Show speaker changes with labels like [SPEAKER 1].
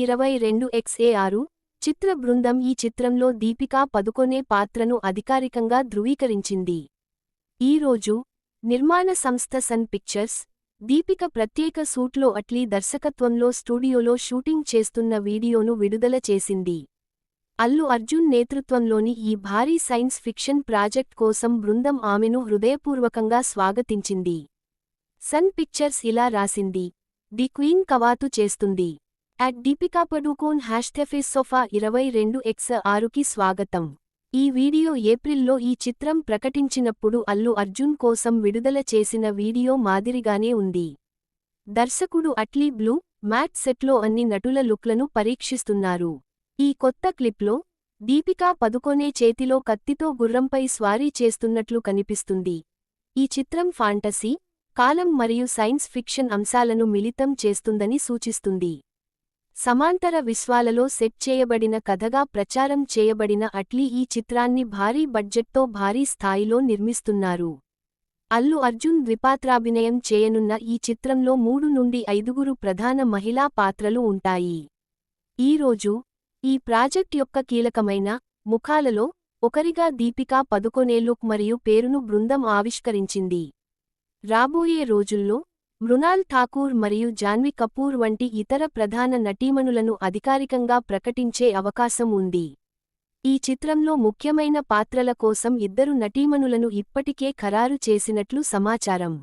[SPEAKER 1] 22XA6 చిత్ర బృందం ఈ చిత్రంలో దీపికా పదుకొనే పాత్రను అధికారికంగా ధృవీకరించింది. ఈరోజు నిర్మాణ సంస్థ సన్ పిక్చర్స్, దీపిక ప్రత్యేక సూట్లో అట్లీ దర్శకత్వంలో స్టూడియోలో షూటింగ్ చేస్తున్న వీడియోను విడుదల చేసింది. అల్లు అర్జున్ నేతృత్వంలోని ఈ భారీ సైన్స్ ఫిక్షన్ ప్రాజెక్ట్ కోసం బృందం ఆమెను హృదయపూర్వకంగా స్వాగతించింది. సన్ పిక్చర్స్ ఇలా రాసింది: ది క్వీన్ కవాతు చేస్తుంది. @దీపికా పడుకోన్ #ఫేస్సోఫా 22X6కి స్వాగతం. ఈ వీడియో ఏప్రిల్లో ఈ చిత్రం ప్రకటించినప్పుడు అల్లు అర్జున్ కోసం విడుదల చేసిన వీడియో మాదిరిగానే ఉంది. దర్శకుడు అట్లీ బ్లూ, మ్యాట్ సెట్లో అన్ని నటుల లుక్లను పరీక్షిస్తున్నారు. ఈ కొత్త క్లిప్లో దీపికా పదుకొనే చేతిలో కత్తితో గుర్రంపై స్వారీ చేస్తున్నట్లు కనిపిస్తుంది. ఈ చిత్రం ఫాంటసీ, కాలం మరియు సైన్స్ ఫిక్షన్ అంశాలను మిళితం చేస్తుందని సూచిస్తుంది. సమాంతర విశ్వాలలో సెట్ చేయబడిన కథగా ప్రచారం చేయబడిన అట్లీ ఈ చిత్రాన్ని భారీ బడ్జెట్తో భారీ స్థాయిలో నిర్మిస్తున్నారు. అల్లు అర్జున్ ద్విపాత్రాభినయం చేయనున్న ఈ చిత్రంలో 3 నుండి 5 ప్రధాన మహిళా పాత్రలు ఉంటాయి. ఈరోజు ఈ ప్రాజెక్ట్ యొక్క కీలకమైన ముఖాలలో ఒకరిగా దీపికా పదుకొనే లుక్ మరియు పేరును బృందం ఆవిష్కరించింది. రాబోయే రోజుల్లో మృణాల్ ఠాకూర్ మరియు జాన్వీ కపూర్ వంటి ఇతర ప్రధాన నటీమణులను అధికారికంగా ప్రకటించే అవకాశం ఉంది. ఈ చిత్రంలో ముఖ్యమైన పాత్రల కోసం 2 నటీమణులను ఇప్పటికే ఖరారు చేసినట్లు సమాచారం.